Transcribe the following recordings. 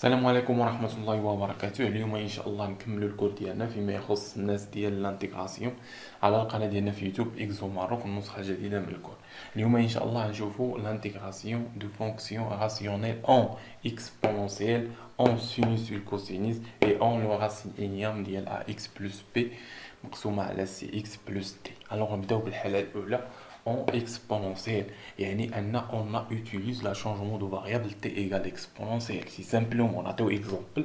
السلام عليكم ورحمة الله وبركاته. اليوم إن شاء الله نكملوا الكور ديالنا فيما يخص الناس ديال لانتيغراسيون على القناة ديالنا في يوتيوب إكزو ماروك، النسخة الجديدة من الكور. اليوم إن شاء الله نشوفوا لانتيغراسيون دو فونكسيون راسيونيل أون إكسبونونسيال أون سينوس والكوسينوس et أون لو راسين إنيام ديال أ إكس بلس بي مقسومة على سي إكس بلس تي. ألوغ نبداو بالحالة الأولى en exponentielle. يعني on a utilise le changement de variable t égale exponentielle. Si simplement نعطيو exemple،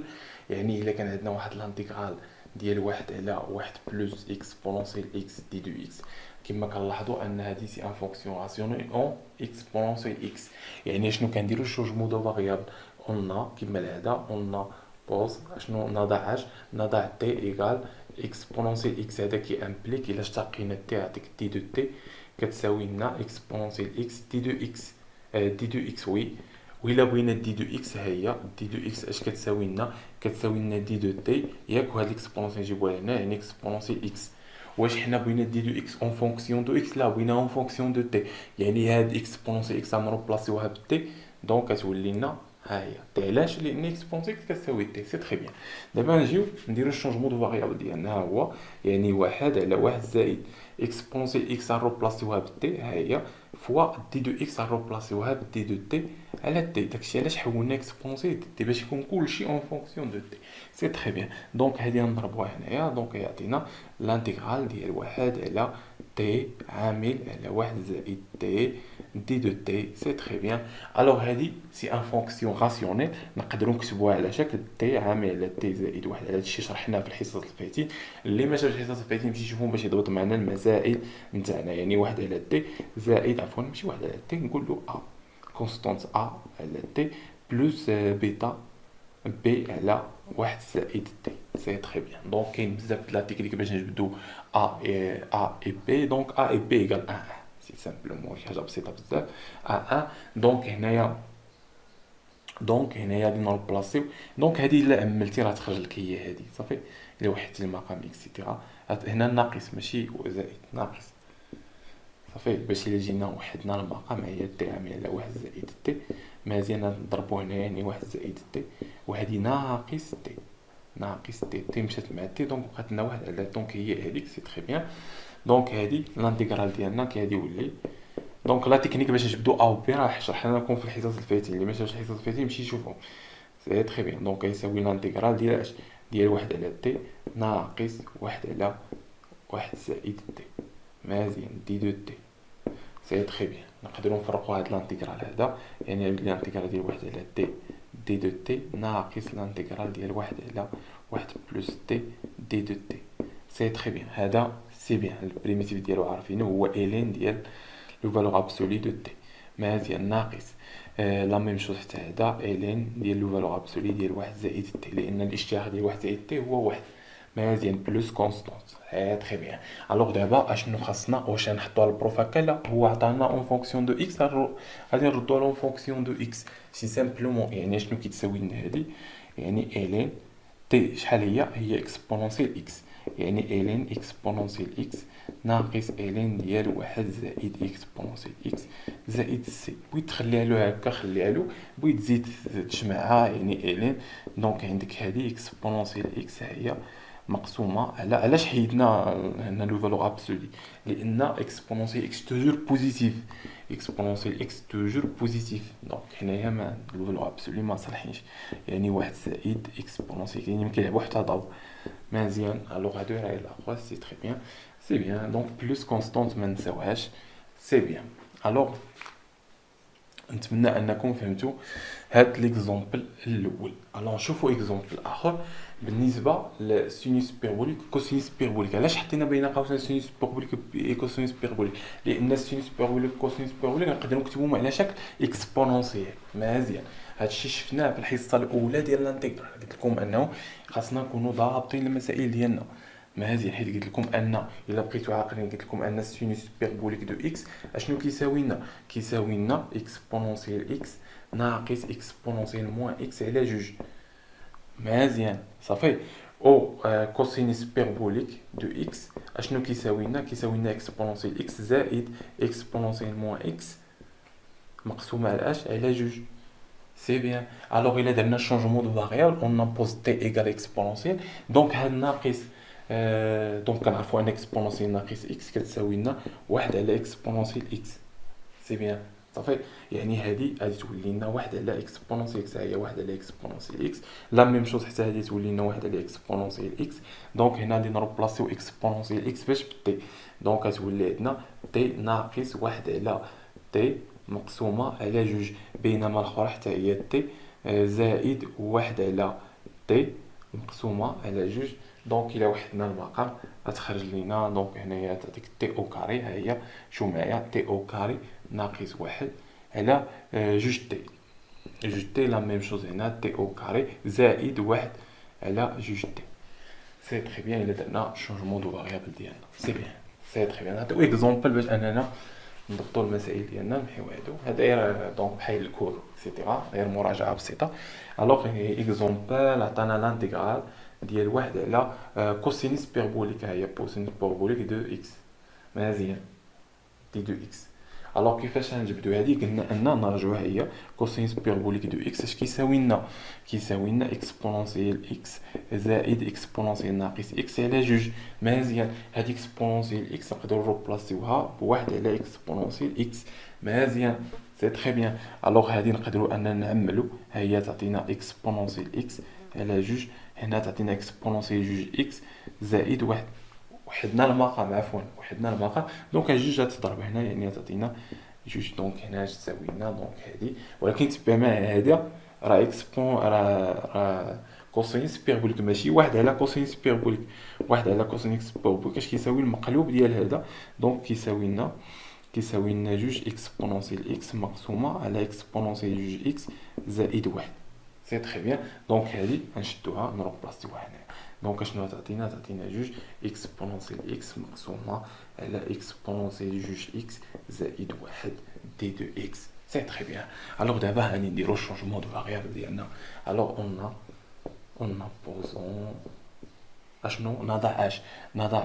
يعني إلا كان عندنا واحد الانتيغرال ديال واحد على واحد بلس اكسبونونسيال اكس دي دو اكس، كما كنلاحظوا ان هذه سي ان فونكسيون راسيونيل اون اكسبونونسيال اكس. يعني شنو كنديروا شونجمون دو فاريابل، قلنا كما العاده قلنا بوز شنو نضع تي ايغال اكسبونونسيال اكس. هذا كي امبليك الا اشتقينا تي يعطيك دي دو تي كتساوي لنا اكسبونونسيال اكس دي دو اكس، دي دو اكس وي. وإلا بغينا دي دو اكس ها هي دي دو اكس اش كتساوي لنا، كتساوي لنا دي دو تي ياك، وهاد الاكسبونونسيال نجيبوها هنا يعني اكسبونونسيال اكس. واش حنا بغينا دي دو اكس اون فونكسيون دو اكس؟ لا، بغينا اون فونكسيون دو تي. يعني هاد اكسبونونسيال اكس غنروبلاسيوها بالتي، دونك كتولي لنا ها هي تي. علاش؟ لان اكسبونونسيال اكس كتساوي تي. سي تري بيان. دابا نجيو نديرو الشونجمون دو فاريابل ديالنا، ها هو يعني واحد على واحد زائد اكسبونونسيال اكس غنروبلاسيوها بالتي ها هي فوا دي دو اكس غنروبلاسيوها بدي دو تي على تي. داكشي علاش حولنا اكسبونسيال تي باش يكون كلشي اون فونكسيون دو تي. سي تري بيان. دونك هادي نضربوها هنايا، دونك يعطينا لانتيغرال ديال واحد على تي عامل على واحد زائد تي دي دو تي. سي تري بيان. الوغ هادي سي ان فونكسيون راسيونيل، نقدروا نكتبوها على شكل تي عامل على تي زائد واحد. على هادشي شرحناه في الحصص الفايتين. اللي ما شافش الحصص الفايتين يمشي يشوفهم باش يضبط معنا المسائل نتاعنا. يعني واحد على تي زائد، عفوا ماشي واحد على تي، نقول له ا كونستانت ا على تي بلس بيتا بي على واحد زائد تي. سي تري بيان. دونك كاين بزاف د لا تكنيك باش نجبدو ا اي بي. دونك ا اي بي ايكال ان سي سامبلومون شي حاجه بسيطه بزاف. ان دونك هنايا، دونك هنايا غادي نروبلاسيو. دونك هادي الا عملتي راه تخرج لك هي هادي صافي. الا وحدتي المقام اكسيتيرا هنا ناقص ماشي زائد، ناقص صافي. باش الا جينا وحدنا المقام هي تي عامل على واحد زائد تي، مزيان نضربو هنا يعني واحد زائد تي، وهادي ناقص تي، ناقص تي. تي مشات مع تي دونك بقات لنا واحد على، دونك هي هذيك. سي تري بيان. دونك هادي الانتيغرال ديالنا كي غادي يولي. دونك لا تكنيك باش نجبدو ا و بي راه شرحنا لكم في الحصص الفايتين، اللي ما شافش الحصص الفايتين يمشي يشوفهم. سي تري بيان. دونك يساوي الانتيغرال ديال اش؟ ديال واحد على تي ناقص واحد على واحد زائد تي مزيان دي دو تي. سي تري بيان. نقدروا نفرقوا هاد الانتيغرال هذا، يعني الانتيغرال ديال واحد على تي دي دو تي ناقص الانتيغرال ديال واحد على واحد بلس تي دي دو تي. سي تري بيان. هذا سي بيان. البريميتيف ديالو عارفينه هو الين ديال لو فالور ابسولي دو تي مزيان ناقص لا ميم شوز حتى هذا الين ديال لو فالور ابسولي ديال واحد زائد تي، لان الاشتراك ديال واحد زائد تي هو واحد مزيان بلس كونستانت. تري بيان. الوغ دابا اشنو خاصنا؟ واش نحطوها للبروف هكا؟ لا، هو عطانا اون فونكسيون دو اكس، غادي نردوها لون فونكسيون دو اكس. سي سامبلومون يعني شنو كيتساوي لنا هادي؟ يعني الين تي شحال هي اكسبونونسيال اكس، يعني الين اكسبونونسيال اكس ناقص الين ديال واحد زائد اكسبونونسيال اكس زائد سي. بغيت تخليها له هكا خليها له، بغيت تزيد تجمعها يعني الين. دونك عندك هذه اكسبونونسيال اكس هي مقسومه على، علاش حيدنا هنا لو فالور ابسولي؟ لان اكسبونونسيال اكس توجور بوزيتيف، اكسبونونسيال اكس توجور بوزيتيف. دونك هنايا ما لو فالور ابسولي ما صالحينش، يعني واحد زائد اكسبونونسيال يعني يمكن يلعبوا حتى ضرب مزيان. الوغ هادو راهي لاخر. سي تري بيان. سي بيان. دونك بلس كونستانت ما نساوهاش. سي بيان. الوغ نتمنى انكم فهمتوا هاد ليكزومبل الاول. الوغ نشوفوا اكزومبل اخر بالنسبه للسينوس بيربوليك كوسينوس بيربوليك. علاش حطينا بين قوسين سينوس بيربوليك كوسينوس بيربوليك؟ لان السينوس بيربوليك كوسينوس بيربوليك نقدروا نكتبوهم على شكل اكسبونونسيال مزيان. هادشي شفناه في الحصه الاولى ديال الانتيغرال. قلت لكم انه خاصنا نكونوا ضابطين المسائل ديالنا مزيان، حيت قلت لكم ان الا بقيتوا عاقلين قلت لكم ان السينوس بيربوليك دو اكس اشنو كيساوي لنا؟ كيساوي لنا اكسبونونسيال اكس ناقص اكسبونونسيال موان اكس على جوج مزيان صافي. او كوسينوس بيربوليك دو اكس اشنو كيساوي لنا؟ كيساوي لنا اكسبونونسيال اكس زائد اكسبونونسيال موان اكس مقسومه على اش؟ على جوج. سي بيان. الوغ الا درنا شونجمون دو فاريابل اون امبوز تي ايكال اكسبونونسيال، دونك هاد الناقص دونك كنعرفوا ان اكسبونونسيال ناقص اكس كتساوي لنا واحد على اكسبونونسيال اكس. سي بيان صافي. يعني هادي غادي تولي لنا واحد على اكسبونونسيال اكس، هي واحد على اكسبونونسيال اكس. لا ميم شوز حتى هادي تولي لنا واحد على اكسبونونسيال اكس. دونك هنا غادي نروبلاسيو اكسبونونسيال اكس باش بتي، دونك غتولي عندنا تي ناقص واحد على تي مقسومة على جوج، بينما الأخرى حتى هي تي زائد واحد على تي مقسومة على جوج. دونك إلا وحدنا المقام غتخرج لينا، دونك هنايا تعطيك تي أو كاري، ها هي شو معايا تي أو كاري ناقص واحد على جوج تي. جوج تي لا ميم شوز هنا تي أو كاري زائد واحد على جوج تي. سي تخي بيان إلا درنا شونجمون دو فاريابل ديالنا. سي بيان سي تخي بيان. نعطيو إكزومبل باش أننا نضبطوا المسائل ديالنا، نمحيو هادو، هذا غير دونك بحال الكور اكسيتيرا، غير مراجعه بسيطه. الوغ اكزومبل عطانا لانتيغرال ديال واحد على كوسينيس بيربوليك، ها هي كوسينيس بيربوليك دو اكس، مزيان دي دو اكس. الوغ كيفاش غنجبدو هادي؟ قلنا ان نرجعوها هي كوسينيس بيربوليك دو اكس اش كيساوي لنا؟ كيساوي لنا اكسبونونسيال اكس زائد اكسبونونسيال ناقص اكس على جوج. مزيان. هادي اكسبونونسيال اكس نقدروا نروبلاسيوها بواحد على اكسبونونسيال اكس. مزيان سي تري بيان. الوغ هادي نقدروا اننا نعملوا، ها هي تعطينا اكسبونونسيال اكس على جوج، هنا تعطينا اكسبونونسيال جوج اكس زائد واحد، وحدنا المقام عفوا وحدنا المقام، دونك جوج غتضرب هنا يعني تعطينا جوج، دونك هنا تساوي لنا دونك هادي. ولكن تبع مع هذا راه اكسبون راه كوسينيس بيربوليك ماشي واحد على كوسينيس بيربوليك، واحد على كوسينيس بيربوليك اش كيساوي المقلوب ديال هذا، دونك كيساوي لنا جوج اكسبونونسيال اكس مقسومه على اكسبونونسيال جوج اكس زائد واحد. سي تري بيان. دونك هادي غنشدوها نروبلاسيوها هنا، دونك شنو تعطينا؟ تعطينا جوج اكسبونونسيال اكس مقسومه على اكسبونونسيال جوج اكس زائد واحد دي دو اكس. سي تري بيان. الوغ دابا غادي نديرو الشونجمون دو فاريابل ديالنا. الوغ اون بوزون اشنو نضع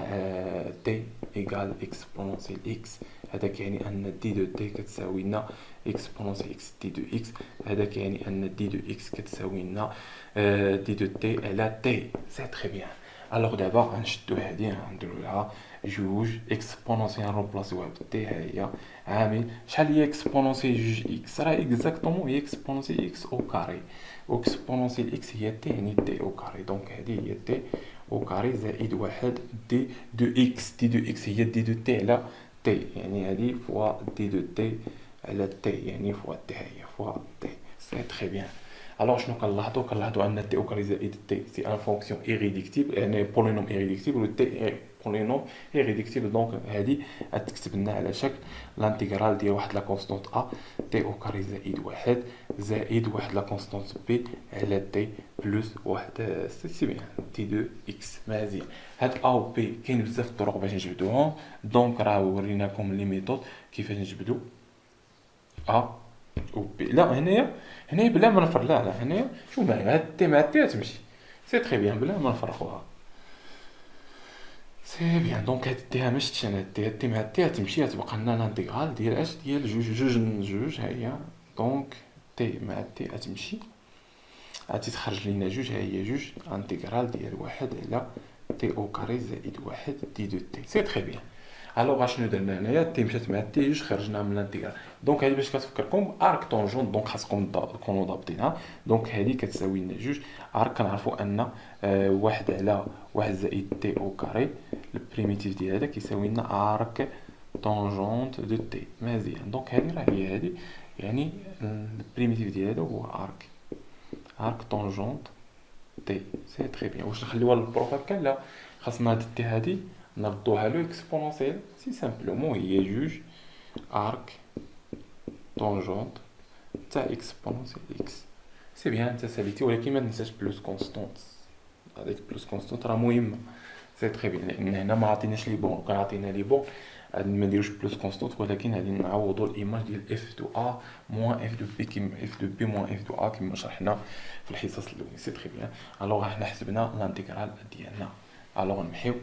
تي ايكال اكسبونونسيال اكس، هذاك يعني ان دي دو تي كتساوي لنا اكسبونونسيال اكس دي دو اكس، هذاك يعني ان دي دو اكس كتساوي لنا دي دو تي على تي. سي تري بيان. الوغ دابا غنشدو هادي غنديرو لها جوج اكسبونونسيال نروبلاسيوها بالتي، ها هي عامل شحال هي اكسبونونسيال جوج اكس؟ راه اكزاكتومون هي اكسبونونسيال اكس او كاري، واكسبونونسيال اكس هي تي يعني تي او كاري، دونك هذه هي تي او كاري زائد واحد دي دو اكس. دي دو اكس هي دي دو تي على تي، يعني هذه فوا دي دو تي على تي يعني فوا تي، هي فوا تي. سي تري بيان. الوغ شنو كنلاحظوا ان تي او كاري زائد تي سي ان فونكسيون ايريديكتيبل، يعني بولينوم ايريديكتيبل، و تي بولينوم ايريديكتيبل، دونك هادي غتكتب لنا على شكل لانتيغرال ديال واحد لا كونستونت ا تي او كاري زائد واحد زائد واحد لا كونستونت بي على تي بلس واحد سي بيان تي دو اكس. مزيان. هاد ا و بي كاين بزاف الطرق باش نجبدوهم، دونك راه وريناكم لي ميثود كيفاش نجبدو ا و بي. لا هنايا بلا ما نفر، لا هنايا شو معايا هاد تي مع تي تمشي. سي تري بيان بلا ما نفرقوها. سي بيان. دونك هاد تي ما شفتش انا، تي مع تي تمشي، تبقى لنا لانتيغرال ديال اش ديال جوج ها هي، دونك تي مع تي تمشي غادي تخرج لينا جوج، ها هي جوج انتيغرال ديال واحد على تي او كاري زائد واحد دي دو تي. سي تري بيان. الوغ اشنو درنا هنايا؟ تي مشات مع تي جوج خرجنا من الانتيغرال، دونك هادي باش كتفكركم ارك طونجون، دونك خاصكم تكونوا ضابطينها. دونك هادي كتساوي لنا جوج ارك، كنعرفوا ان واحد على واحد زائد تي او كاري البريميتيف ديال هذا كيساوي لنا ارك طونجونت دو تي. مزيان. دونك هادي راه هي هادي، يعني البريميتيف ديال هذا هو ارك طونجونت تي. سي تري بيان. واش نخليوها للبروف هكا؟ لا، خاصنا هاد تي هادي نردوها لو اكسبونونسيال، سي سامبلومون هي جوج ارك طونجونت تاع اكسبونونسيال اكس. سي بيان انت ساليتي، ولكن ما تنساش بلوس كونستونت، هذيك بلوس كونستونت راه مهمه. سي تري بيان، لان هنا ما عطيناش لي بون، كان عطينا لي بون ما نديروش بلوس كونستونت، ولكن غادي نعوضوا الايماج ديال اف دو ا موان اف دو بي كيما اف دو بي موان اف دو ا كيما شرحنا في الحصص الاولى. سي تري بيان. الوغ حنا حسبنا لانتيغرال ديالنا. الوغ نمحيو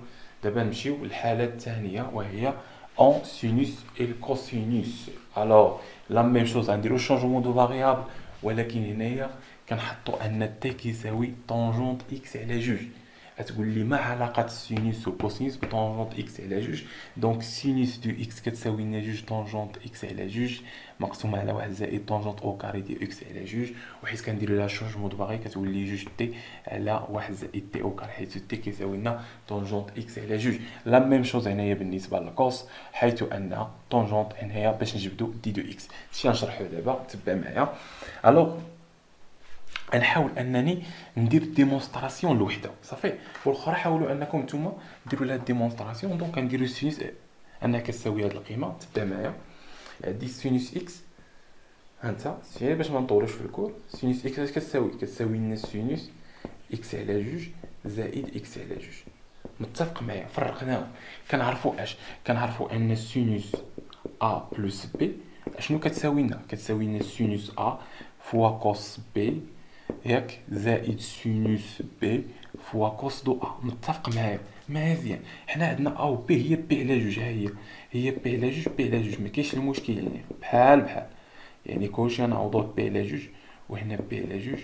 دابا نمشيو للحاله الثانيه وهي اون سينوس et le cosinus. Alors la même chose غنديرو changement de variable ولكن هنايا كنحطوا ان تي كيساوي طونجونت اكس على جوج. غتقول لي ما علاقه السينوس والكوسينوس بطونجونت اكس على جوج؟ دونك سينوس دو اكس كتساوي لنا جوج طونجونت اكس على جوج مقسومه على واحد زائد طونجونت او كاري ديال اكس على جوج، وحيت كنديروا لها شونجمون دو باغي كتولي جوج تي على واحد زائد تي او كاري، حيت تي كيساوي لنا طونجونت اكس على جوج. لا ميم شوز هنايا بالنسبه للكوس، حيث ان طونجونت هنايا باش نجبدوا دي دو اكس. هادشي غنشرحوه دابا، تبع معايا. الوغ غنحاول انني ندير ديمونستراسيون لوحده صافي، والاخرى حاولوا انكم نتوما ديروا لها ديمونستراسيون. دونك غنديروا سينوس انها كتساوي هاد القيمه، تبع معايا. عندي سينوس اكس، ها انت سير باش ما نطولوش في الكور. سينوس اكس اش كتساوي لنا سينوس اكس على جوج زائد اكس على جوج. متفق معايا؟ فرقناهم. كنعرفوا ان سينوس ا بلس بي اشنو كتساوي لنا؟ كتساوي لنا سينوس ا فوا كوس بي ياك زائد سينوس بي فوا كوس دو ا. متفق معايا؟ مزيان. حنا عندنا ا و بي هي بي على جوج، هي بي على جوج، بي على جوج، ما كاينش المشكل يعني بحال يعني كلشي غنعوضوه بي على جوج، وهنا بي على جوج،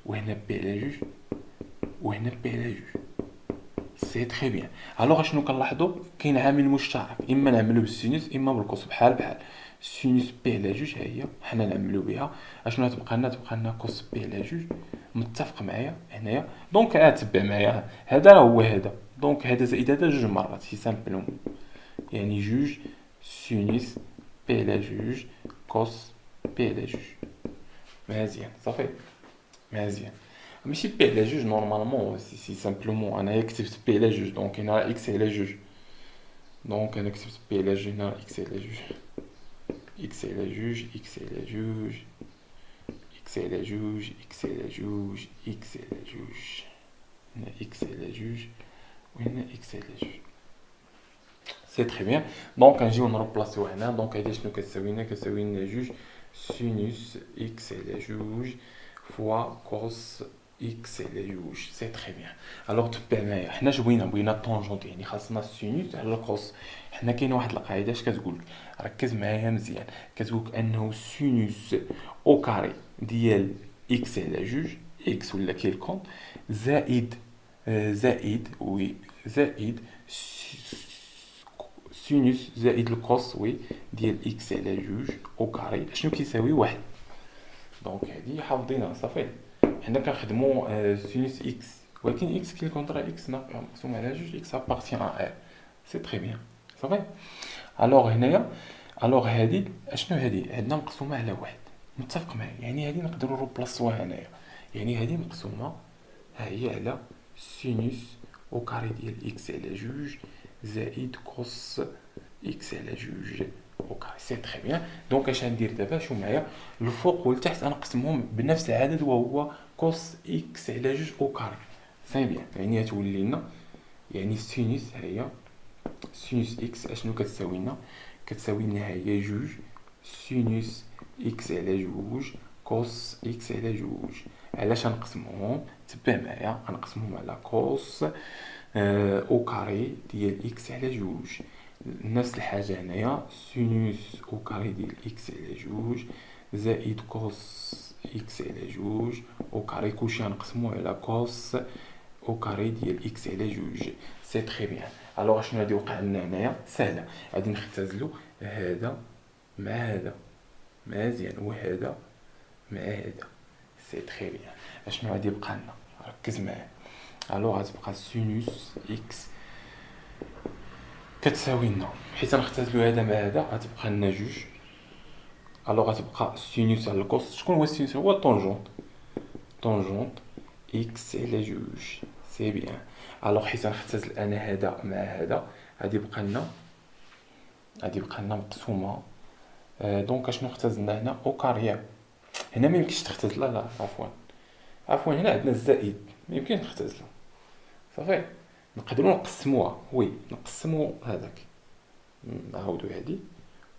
وهنا بي على جوج، وهنا بي على جوج. سي تري بيان. الوغ شنو كنلاحظوا؟ كاين عامل مشترك، اما نعملو بالسينوس اما بالكوس، بحال سينوس بي على جوج ها هي حنا نعملو بها. اشنو تبقى لنا كوس بي على جوج. متفق معايا هنايا؟ دونك تبع معايا، هذا هو هذا، دونك هذا زائد هذا جوج مرات، سي سامبلوم يعني جوج سينوس بي على جوج كوس بي على جوج. مزيان صافي، مزيان. ماشي بي على جوج نورمالمون، سي سامبلومون انايا كتبت بي على جوج، دونك هنا اكس على جوج، دونك انا كتبت بي على جوج، هنا اكس على جوج، اكس على جوج، اكس على جوج، اكس على جوج، اكس على جوج، اكس على جوج، هنا اكس على جوج، وهنا اكس على جوج. سي تري بيان. دونك نجيو نروبلاسيو هنا. دونك هادي شنو كتساوي لنا؟ كتساوي لنا جوج سينوس اكس على جوج فوا كوس اكس على جوج. سي تري بيان. الوغ تبع معايا، حنا بغينا طونجونت، يعني خاصنا السينوس على الكوس. حنا كاينه واحد القاعده اش كتقول، ركز معايا مزيان، كتقول انه سينوس او كاري ديال اكس على جوج، اكس ولا كيلكون، زائد زائد سينوس زائد الكوس ديال اكس على جوج او كاري شنو كيساوي واحد. دونك هادي حافظينها صافي. حنا كنخدموا سينوس اكس، ولكن اكس كي كونطرا اكس مقسوم على جوج، اكس ابارتيان ا ار. سي تري بيان صافي. الوغ هنايا، الوغ هادي اشنو هادي؟ عندنا مقسومه على واحد. متفق معايا؟ يعني هادي نقدروا نروبلاسوها هنايا، يعني هادي مقسومه ها هي على سينوس او كاري ديال اكس على جوج زائد كوس اكس على جوج او كاري. سي تري بيان. دونك اش غندير دابا؟ شوف معايا، الفوق والتحت غنقسمهم بنفس العدد وهو كوس اكس على جوج او كاري. سي بيان. يعني غتولي لنا يعني سينوس ها هي سينوس اكس اشنو كتساوي لنا؟ كتساوي لنا ها هي جوج سينوس اكس على جوج كوس اكس على جوج. علاش غنقسموهم؟ تبع معايا، غنقسموهم على كوس او كاري ديال اكس على جوج. نفس الحاجه هنايا سينوس او كاري ديال اكس على جوج زائد كوس اكس على جوج او كاري، كلشي غنقسموه على كوس او كاري ديال اكس على جوج. سي تري بيان. الوغ شنو غادي يوقع لنا هنايا؟ سهله، غادي نختزلو هذا مع هذا، مزيان، وهذا مع هذا. سي تري بيان. اشنو غادي يبقى لنا؟ ركز معايا. الوغ غتبقى سينوس اكس كتساوي لنا، حيت غنختزلو هذا مع هذا غتبقى لنا جوج. الوغ غتبقى سينوس على الكوس. شكون هو السينوس؟ هو الطونجونت، طونجونت اكس على جوج. سي بيان. الوغ حيت غنختزل انا هذا مع هذا غادي يبقى لنا مقسومه. دونك اشنو اختزلنا هنا؟ او كارير. هنا ما يمكنش تختزل، لا عفوا هنا عندنا الزائد ما يمكنش نختزلو صافي. نقدروا نقسموها، نقسموا هذاك، نعاودوا هادي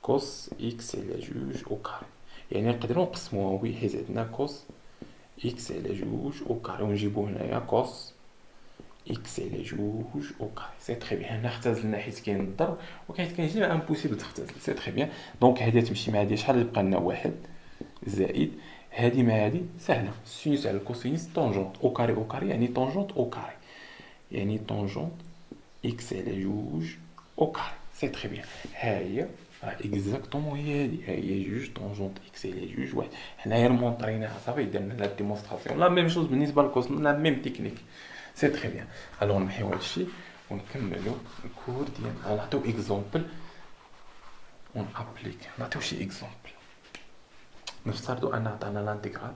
كوس اكس على جوج او كاري، يعني نقدروا نقسموها حيت عندنا كوس اكس على جوج او كاري، ونجيبو هنايا كوس اكس على جوج او كاري. سي تري بيان. هنا اختزلنا حيت كاين الضرب، وكاين جيم امبوسيبل تختزل. سي تري بيان. دونك هادي تمشي مع هادي، شحال يبقى لنا؟ واحد زائد هادي مع هادي سهله، السينوس على الكوسينوس طونجونت او كاري او كاري، يعني طونجونت او كاري، يعني طونجونت اكس على جوج او كاري. سي تري بيان. ها هي راه اكزاكتومون هي هادي، ها هي جوج طونجونت اكس على جوج واحد. حنايا مونطريناها صافي، درنا لا ديمونستراسيون لا ميم شوز بالنسبه للكوس، لا ميم تكنيك. سي تري بيان. الوغ نمحيو هادشي ونكملو الكور ديالنا، نعطيو اكزومبل ون ابليك، نعطيو شي اكزومبل. نفترضوا ان عطانا لانتيغرال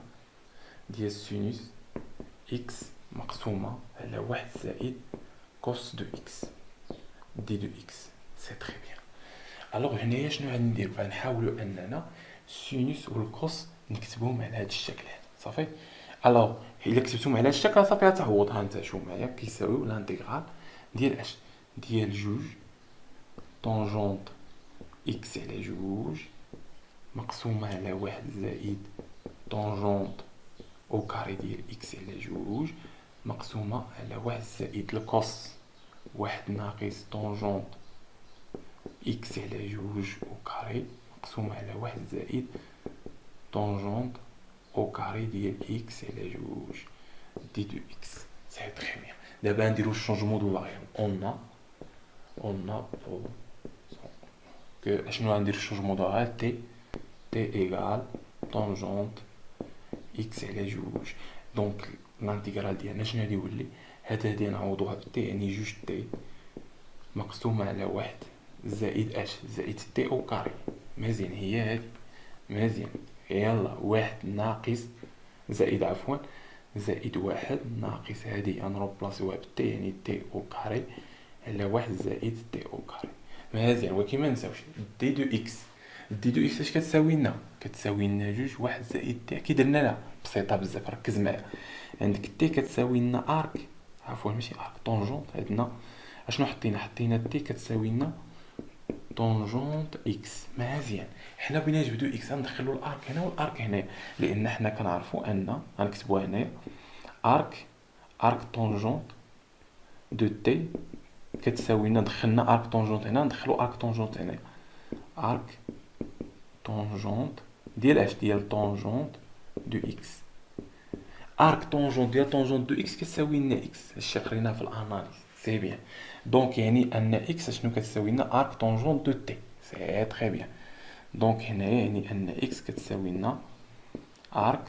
ديال سينوس اكس مقسومه على واحد زائد كوس دو اكس دي دو اكس. سي تري بيان. الوغ هنايا شنو غادي نديرو؟ غنحاولوا اننا السينوس والكوس نكتبوهم على هذا الشكل هذا صافي. الوغ الا كتبتهم على هذا الشكل صافي غتعوضها انت. شوف معايا كيساويو لانتيغرال ديال اش؟ ديال جوج طونجونت اكس على جوج مقسومه على واحد زائد طونجونت او كاري ديال اكس على جوج مقسومه على واحد زائد الكوس واحد ناقص طونجونت اكس على جوج او كاري مقسومه على واحد زائد طونجونت او كاري ديال اكس على جوج دي دو اكس. سي تري بيان. دابا نديرو الشونجمون دو فاريابل. اون que شنو غندير الشونجمون دو فاريابل؟ تي ايغال طونجونت اكس على جوج. دونك الانتيغرال ديالنا شنو غادي يولي؟ هادي نعوضوها بتي، يعني جوج تي مقسومة على واحد زائد اش؟ زائد تي او كاري. مزيان، هي هادي مزيان. يلا واحد ناقص زائد عفوا زائد واحد ناقص هادي غنروبلاسيوها بتي، يعني تي او كاري على واحد زائد تي او كاري. مزيان. ولكن ما نساوش دي دو اكس. دي دو اكس اش كتساوي لنا؟ كتساوي لنا جوج واحد زائد تي. كي درنا لها بسيطه بزاف، ركز معايا. عندك تي كتساوي لنا ارك، عفوا ماشي ارك، طونجونت. عندنا اشنو حطينا تي كتساوي لنا طونجونت اكس. مزيان. حنا بغينا نجبدو اكس، غندخلو الارك هنا والارك هنا، لان حنا كنعرفوا ان غنكتبوها هنايا ارك طونجونت دو تي كتساوي لنا، دخلنا ارك طونجونت هنا ندخلو ارك طونجونت هنا. ارك طونجونت ديال اش؟ ديال طونجونت دو اكس. ارك طونجونت ديال طونجونت دو اكس كتساوي لنا اكس، هادشي قريناه في الاناليز. سي بيان. دونك يعني ان اكس شنو كتساوي لنا؟ ارك طونجونت دو تي. سي تري بيان. دونك هنايا يعني ان اكس كتساوي لنا ارك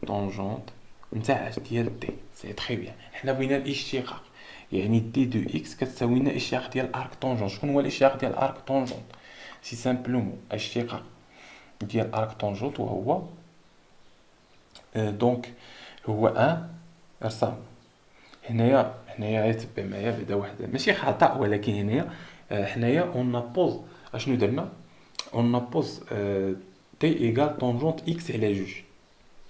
طونجونت نتاع اش؟ ديال تي. سي تري بيان. حنا بغينا الاشتقاق، يعني دي دو اكس كتساوي لنا اشتقاق ديال ارك طونجونت. شكون هو الاشتقاق ديال ارك طونجونت؟ سي سامبلومون اشتقاق ديال ارك طونجونت وهو دونك هو ان ارسم هنايا غيتبع معايا بعدا واحد ماشي خطا، ولكن هنايا حنايا اون نابوز اشنو درنا؟ اون نابوز تي ايغال طونجونت اكس على جوج.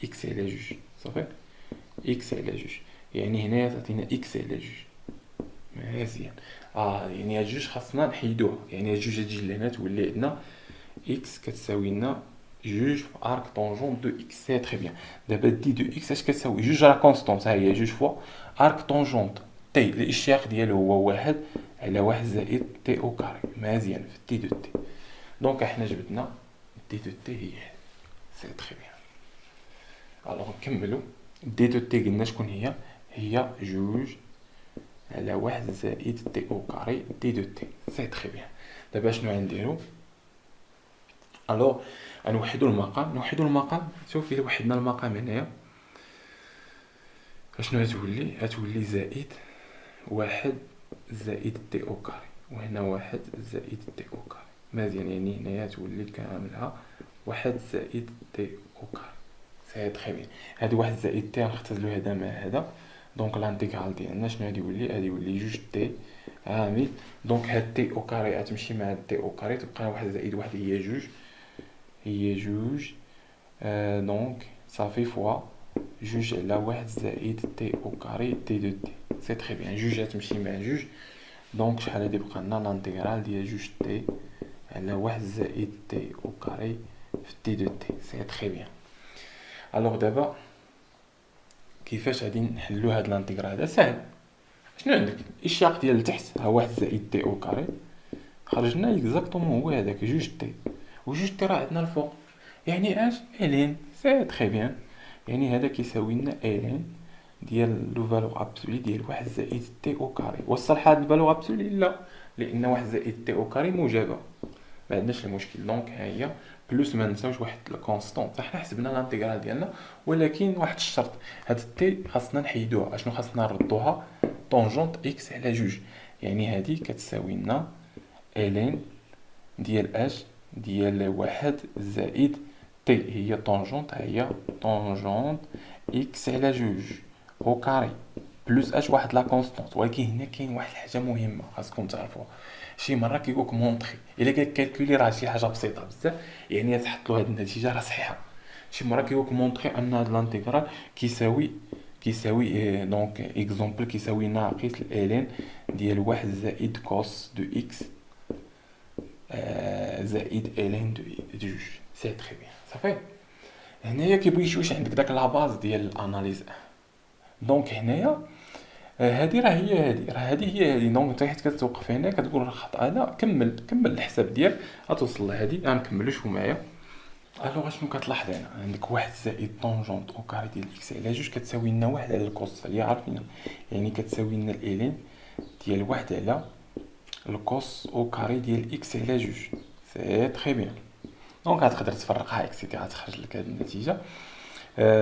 اكس على جوج صافي. اكس على جوج يعني هنايا تعطينا اكس على جوج. مزيان. يعني هاد جوج خاصنا نحيدوها، يعني هاد جوج تجي لهنا تولي عندنا اكس كتساوي لنا جوج في ارك طونجونت دو اكس. سي تري بيان. دابا دي دو اكس اش كتساوي؟ جوج راه كونستونت، ها هي جوج فوا ارك طونجونت تي، الاشتقاق ديالو هو واحد على واحد زائد تي او كاري. مزيان. في دي دو تي. دونك احنا جبدنا دي دو تي هي. سي تري بيان. الوغ نكملو. دي دو تي قلنا شكون هي؟ هي جوج على واحد زائد تي او كاري دي دو تي. سي تري بيان. دابا شنو غنديرو؟ الوغ غنوحدو المقام. شوف الا وحدنا المقام هنايا اشنو غتولي زائد واحد زائد تي او كاري، وهنا واحد زائد تي او كاري. مزيان. يعني هنايا تولي كاملها واحد زائد تي او كاري. سي تري بيان. هادي واحد زائد تي غنختزلو هذا مع هذا، دونك لانتيغرال ديالنا شنو غادي يولي جوج تي عامل. دونك هاد تي او كاري غتمشي مع تي او كاري، تبقى واحد زائد واحد هي جوج. دونك صافي فوا جوج على واحد زائد تي او كاري تي دو تي. سي تري بيان. جوج غتمشي مع جوج، دونك شحال غادي يبقى لنا؟ لانتيغرال ديال جوج تي على واحد زائد تي او كاري في تي دو تي. سي تري بيان. الوغ دابا كيفاش غادي نحلو هاد لانتيغرال هذا؟ ساهل. شنو عندك؟ الاشتقاق ديال التحت ها واحد زائد تي او كاري، خرجنا اكزاكتومون هو هذاك جوج تي، وجوج تي راه عندنا الفوق، يعني اش؟ الين. سي تري بيان. يعني هذا كيساوي لنا الين ديال لو فالور ابسولي ديال واحد زائد تي او كاري. وصل هاد الفالور ابسولي؟ لا، لان واحد زائد تي او كاري موجبه، ما عندناش المشكل. دونك ها هي بلوس ما نساوش واحد الكونستونت. حنا حسبنا الانتيغرال ديالنا، ولكن واحد الشرط، هاد التي خاصنا نحيدوها. اشنو خاصنا نردوها؟ طونجونت اكس على جوج. يعني هادي كتساوي لنا الين ديال اش ديال واحد زائد تي، هي طونجونت، هي طونجونت اكس على جوج او كاري بلوس اش واحد لا كونستونت. ولكن هنا كاين واحد الحاجه مهمه خاصكم تعرفوها. شي مره كيقولك مونطري، الا قالك كالكولي راه شي حاجه بسيطه بزاف، يعني تحط له هاد النتيجه راه صحيحه. شي مره كيقولك مونطري ان هاد الانتيغرال كيساوي دونك اكزومبل كيساوي ناقص الالين ديال واحد زائد كوس دو اكس زائد الين دو جوج. سي تري بيان صافي. هنايا كيبغي يشوش عندك داك لا باز ديال الاناليز. دونك هنايا هادي راه هي هادي، راه هادي هي هادي. دونك انت حيت كتوقف هنا كتقول راه خطا، لا كمل الحساب ديالك غتوصل لهادي. نكملو شوف معايا. الوغ شنو كتلاحظ هنا؟ عندك واحد زائد طونجونت او كاري ديال اكس على جوج كتساوي لنا واحد على الكوس، هي عارفين، يعني كتساوي لنا الالين ديال واحد على الكوس او كاري ديال اكس على جوج. سي تري بيان. دونك غتقدر تفرقها اكسيتي، غتخرج لك هاد النتيجه.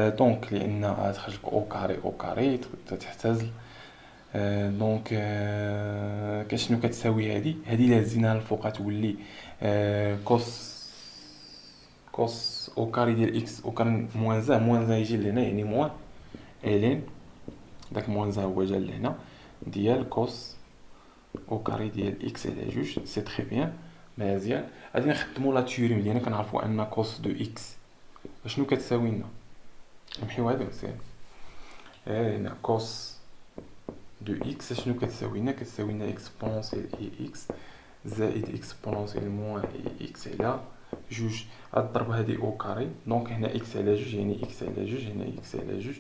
دونك لان غتخرج لك او كاري او كاري تحتاج. دونك كشنو كتساوي هادي الا هزيناها للفوق تولي كوس او كاري ديال اكس او كاري موان زا. موان زا يجي لهنا يعني موان الين داك موان زا هو جا لهنا ديال كوس او كاري ديال اكس على جوج. سي تري بيان مزيان. غادي نخدمو لا تيوريم ديالنا. كنعرفو ان كوس دو اكس شنو كتساوي لنا؟ نمحيو هادو مزيان. هنا كوس دو اكس شنو كتساوي لنا؟ كتساوي لنا اكسبونسيال اي اكس زائد اكسبونسيال موان اي اكس على جوج. غتضرب هادي او كاري، دونك هنا اكس على جوج يعني اكس على جوج، هنا اكس على جوج،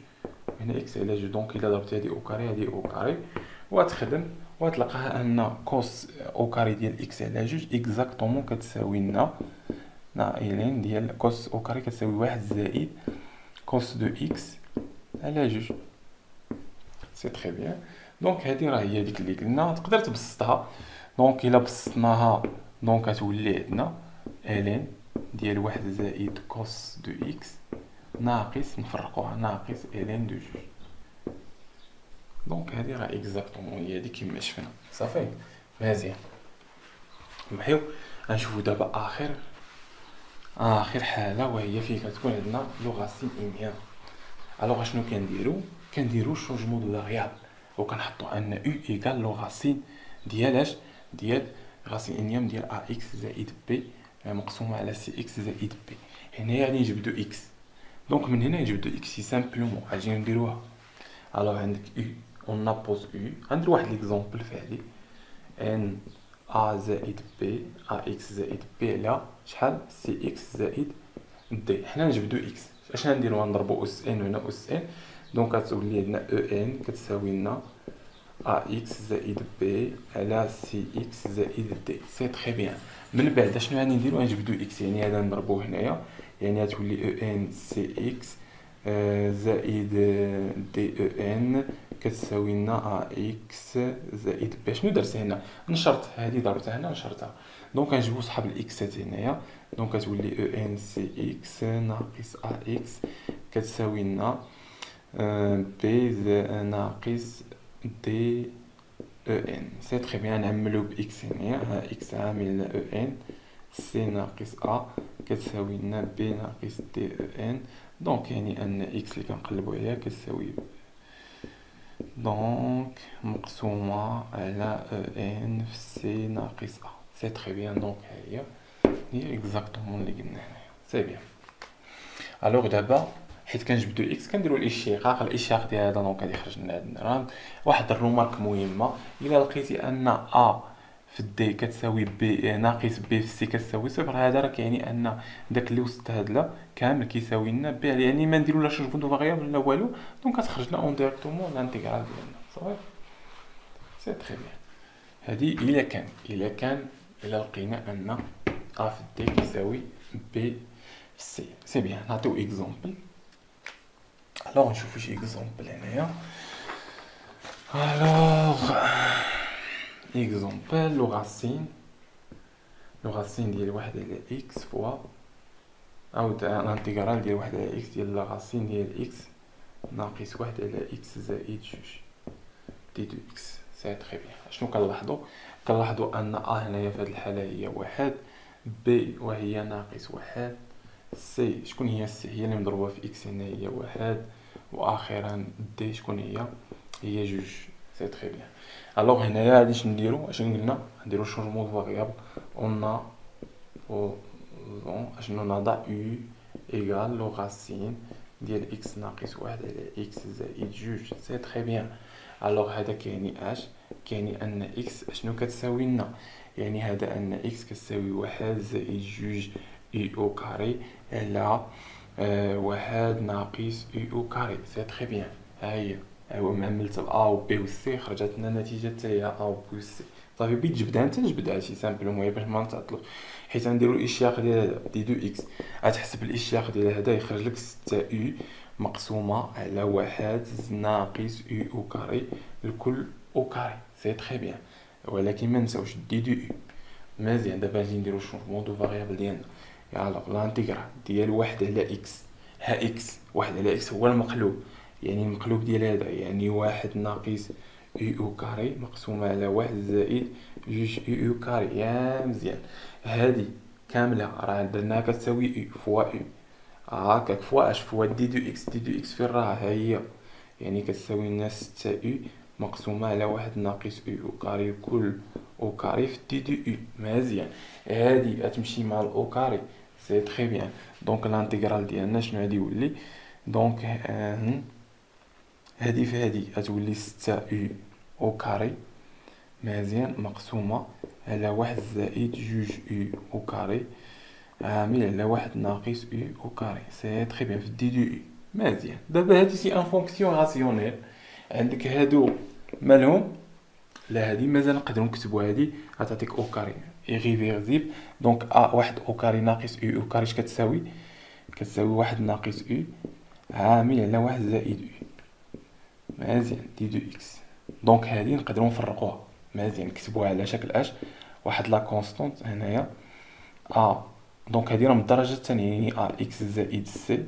هنا اكس على جوج. دونك الا ضربت هادي او كاري هادي او كاري وغتخدم وغتلقاها ان كوس او كاري ديال اكس على جوج اكزاكتومون كتساوي لنا الين ديال كوس او كاري كتساوي واحد زائد كوس دو اكس على جوج. سي تري بيان. دونك هادي راه هي ديك اللي قلنا تقدر تبسطها. دونك الا بسطناها دونك غتولي عندنا الين ديال واحد زائد كوس دو اكس ناقص نفرقوها ناقص الين دو جوج. دونك هادي راه اكزاكتومون هي هادي كيما شفنا. صافي مزيان. نمحيو غنشوفو دابا اخر حاله، وهي فين كتكون عندنا لو غاسين انيام. الوغ شنو كنديرو شونجمون دو فاريابل، وكنحطو ان او ايكال لو غاسين ديال اش ديال غاسين انيام ديال ا اكس زائد بي مقسومه على سي اكس زائد بي. هنايا غادي نجبدو اكس، دونك من هنا نجبدو اكس سي سامبلومون غادي نديروها. الوغ عندك او اون ابوز او. غندير واحد ليكزومبل فعلي. ان ا زائد بي ا اكس زائد بي على شحال سي اكس زائد دي. حنا نجبدو اكس اش غنديرو؟ غنضربو اس ان هنا اس ان، دونك غتولي عندنا او ان كتساوي لنا ا اكس زائد بي على سي اكس زائد دي. سي تري بيان. من بعد شنو غادي نديرو؟ غنجبدو اكس، يعني هذا نضربوه هنايا، يعني غتولي او ان سي اكس زائد دي او ان كتساوي لنا ا اكس زائد بي. شنو درت هنا؟ نشرت هذه ضربتها هنا نشرتها، دونك غنجيبو صحاب الاكسات هنايا، دونك كتولي او ان سي اكس ناقص ا اكس كتساوي لنا بي ناقص دي او ان. سي تري بيان. نعملو باكس هنايا، ها اكس عامل او ان سي ناقص ا كتساوي لنا بي ناقص دي او ان. دونك يعني ان اكس اللي كنقلبو عليها كتساوي دونك مقسومة على او ان في سي ناقص ا. سي تري بيان. دونك هي اكزاكتومون اللي قلنا هنايا. سي بيان. الوغ دابا حيت كنجبدو اكس كنديرو الاشتقاق ديال هذا، دونك غادي يخرج لنا عندنا واحد الرومارك مهمه. الا لقيتي ان ا في دي كتساوي بي ناقص بي في سي كتساوي صفر، هذا راه كيعني ان داك اللي وسط هاد لا كامل كيساوي لنا بي، يعني ما نديرو لا شونجمون دو فاريابل لا والو، دونك كتخرج لنا اون ديريكتومون لانتيغرال ديالنا. صافي سي تري بيان. هادي الا لقينا ان ا في دي كيساوي بي في السي. سي بيان، نعطيو اكزومبل. الوغ نشوفو شي اكزومبل هنايا. الوغ اكزومبل، لو غاسين ديال واحد على اكس فوا، او الانتيغرال ديال واحد على اكس ديال لا غاسين ديال اكس ناقص واحد على اكس زائد جوج دي دو اكس. سي تري بيان. شنو كنلاحظوا ان ا هنايا في هاد الحاله هي واحد، بي وهي ناقص واحد، سي شكون هي سي؟ هي اللي مضروبه في اكس هنا هي واحد، واخيرا دي شكون هي جوج. سي تري بيان. الوغ هنايا غادي نديرو اشنو قلنا؟ نديرو شونجمون دو فاريابل. اون اشنو نضع يو ايغال لو غاسين ديال اكس ناقص واحد على اكس زائد جوج. سي تري بيان. الوغ هذا كيعني اش؟ كيعني ان اكس اشنو كتساوي لنا؟ يعني هذا ان اكس كتساوي واحد زائد جوج اي او كاري على واحد ناقص اي او كاري. سي تري بيان. ها هي عملت ا و بي و سي، خرجت لنا النتيجه حتى هي ا و بي و سي. صافي بغيت تجبدها انت جبدها شي سامبلومون باش ما نتعطلوش، حيت غنديرو الاشتياق ديال دي دو اكس. غتحسب الاشتياق ديال هذا يخرج لك 6 او مقسومه على واحد ناقص او او كاري الكل او كاري. سي تري بيان. ولكن ما نساوش دي دو او. مزيان. دابا نجي نديرو شونجمون دو فاريابل ديالنا. الوغ لانتيغرال ديال واحد على اكس، ها اكس واحد على اكس هو المقلوب، يعني المقلوب ديال هذا يعني واحد ناقص او كاري مقسومه على واحد زائد جوج او كاري. يا مزيان. هادي كامله راه درناها كتساوي او فوا او، هاكاك فوا اش؟ فوا دي دو اكس. دي دو اكس فين راها؟ ها هي، يعني كتساوي لنا 6 او مقسومه على واحد ناقص او كاري كل او كاري في دي دو او. مزيان. هادي غتمشي مع الاو كاري. سي تري بيان. دونك الانتيغرال ديالنا شنو غادي يولي؟ دونك هادي في هادي غتولي 6 او او كاري مزيان مقسومه على واحد زائد جوج او كاري عامل على واحد ناقص او كاري. سي تري بيان. في دي دو او. مزيان. دابا هادي سي ان فونكسيون راسيونيل. عندك هادو مالهم؟ لا هادي مازال نقدروا نكتبوا هادي غتعطيك او كاري ايريفيرسيبل. دونك ا واحد او كاري ناقص او كاري اش كتساوي؟ كتساوي واحد ناقص او عامل على واحد زائد او. مزيان. دي دو اكس. دونك هادي نقدروا نفرقوها. مزيان. نكتبوها على شكل اش؟ واحد لا كونستانت هنايا ا. دونك هادي راه من الدرجه الثانيه، يعني ا اكس زائد سي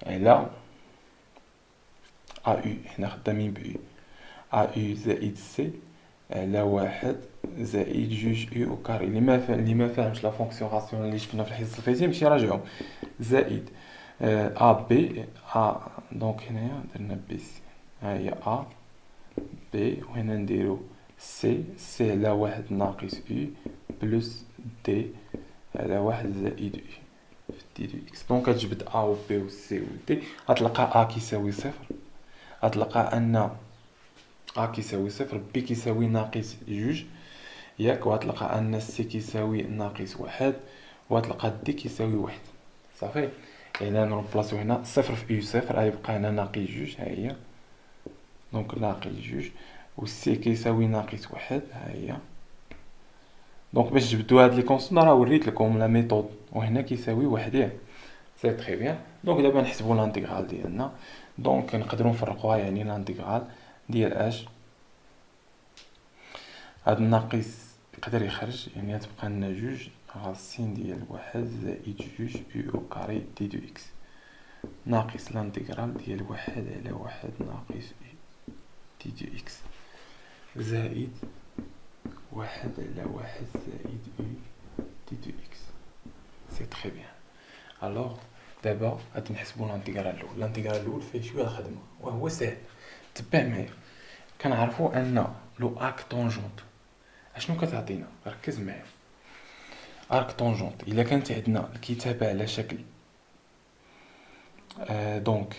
على ا او. حنا خدامين ب او ا او زائد سي على واحد زائد جوج او كاري. اللي ما فاهمش لا فونكسيون راسيونيل اللي شفنا في الحصه الفايتة يمشي يراجعهم. زائد ا بي ا. دونك هنايا درنا بي سي، ها هي ا بي، وهنا نديرو سي على واحد ناقص او بلس دي على واحد زائد او في دي دو اكس. دونك كتجبد ا و بي و سي و دي، غتلقى ا كيساوي صفر، غتلقى ان ا كيساوي صفر، بي كيساوي ناقص جوج ياك، وغتلقى ان سي كيساوي ناقص واحد، وغتلقى دي كيساوي واحد. صافي. يعني نروبلاسيو هنا صفر في او صفر، غيبقى هنا ناقص جوج، ها هي. دونك ناقص جوج، و سي كيساوي ناقص واحد، ها هي. دونك باش جبدو هاد لي كونستون راه وريت لكم لا ميثود، وهنا كيساوي واحد ياك. سي تري بيان. دونك دابا نحسبوا الانتيغرال ديالنا. دونك نقدروا نفرقوها، يعني الانتيغرال ديال اش؟ هاد الناقص يقدر يخرج، يعني غتبقى لنا جوج غاسين ديال واحد زائد جوج او كاري دي دو اكس ناقص الانتيغرال ديال واحد على واحد ناقص دي دو اكس زائد واحد على واحد زائد او دي دو اكس. سي تري بيان. الوغ دابا غادي نحسبوا الانتيغرال الاول. الانتيغرال الاول فيه شويه الخدمه وهو ساهل. تبع معايا. كنعرفوا ان لو ارك طونجونت اشنو كتعطينا؟ ركز معايا. ارك طونجونت الا كانت عندنا الكتابه على شكل دونك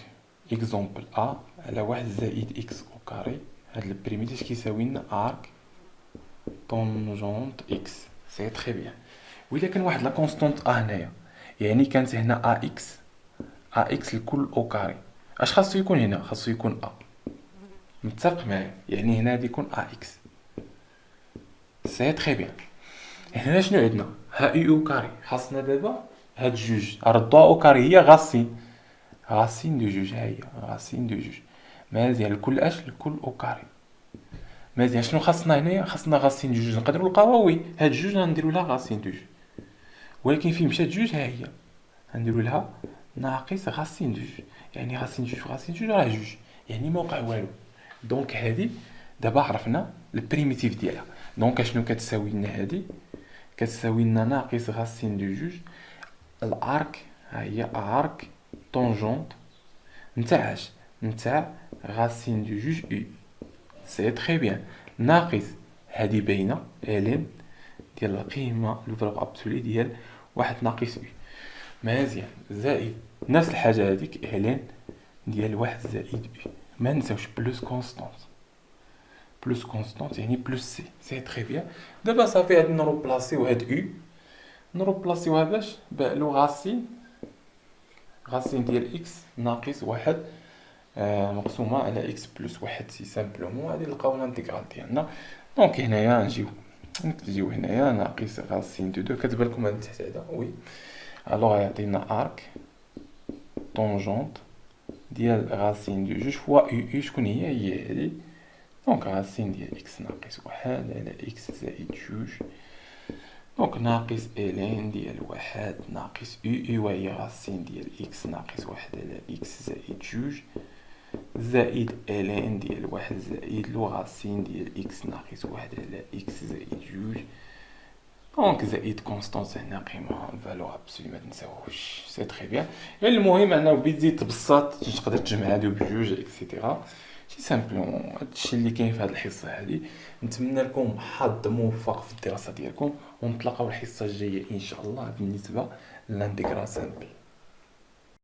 اكزومبل ا على واحد زائد اكس او كاري، هاد البريميت اش كيساوي لنا؟ ارك طونجونت اكس. سي تري بيان. وإلا كان واحد لا كونستانت ا هنايا، يعني كانت هنا ا اكس، ا اكس الكل او كاري، اش خاصو يكون هنا؟ خاصو يكون ا. متفق معايا؟ يعني هنا غادي يكون ا اكس. سي تري بيان. هنا شنو عندنا؟ ها او كاري. خاصنا دابا هاد جوج ردوها او كاري، هي غاسين، غاسين دو جوج، ها هي غاسين دو جوج. مزيان، الكل اش؟ الكل او كاري. مزيان، شنو خاصنا هنايا؟ خاصنا غاسين دو جوج، نقدروا نلقاوها وي، هاد جوج غنديروا لها غاسين دو جوج، ولكن فين مشات جوج ها هي، غنديروا لها ناقص غاسين دو جوج، يعني غاسين جوج في غاسين جوج راه جوج، يعني ما وقع والو. دونك هادي دابا عرفنا البريميتيف ديالها. دونك اشنو كتساوي لنا هادي؟ كتساوي لنا ناقص غاسين دو جوج الارك، ها هي ارك طونجونت نتاع اش؟ نتاع غاسين دو جوج او. سي تري بيان. ناقص هادي باينه الين ديال القيمه لو فالور ابسولي ديال واحد ناقص او. مزيان، زائد نفس الحاجه هذيك الين ديال واحد زائد او. ما نساوش بلوس كونستانت، بلوس كونستانت يعني بلوس سي. سي تري بيان. دابا صافي هاد نروبلاسيو هاد او، نروبلاسيوها باش لو غاسين، غاسين ديال اكس ناقص واحد مقسومة على اكس بلس واحد، سي سامبلومون غادي نلقاو الانتيغرال ديالنا. دونك هنايا نجيو هنايا ناقص غاسين دو دو، كتبان لكم هاد تحت هذا وي. الوغ يعطينا ارك طونجونت ديال غاسين دو جوج فوا او، شكون هي؟ هي هادي. دونك غاسين ديال اكس ناقص واحد على اكس زائد جوج، دونك ناقص الين ديال واحد ناقص او وهي غاسين ديال اكس ناقص واحد على اكس زائد جوج، زائد الين ديال واحد زائد لو غاسين ديال اكس ناقص واحد على اكس زائد جوج. دونك زائد كونستانس هنا قيمة فالور ابسولي ما تنساوهوش. سي تري بيان. غير المهم انه بتزيد تبسط تقدر تجمع هادو بجوج اكسيتيرا. سي سامبلومون هادشي اللي كاين في هاد الحصة هادي. نتمنى لكم حظ موفق في الدراسة ديالكم، ونتلاقاو الحصة الجاية ان شاء الله بالنسبة للانتيغرال سامبل.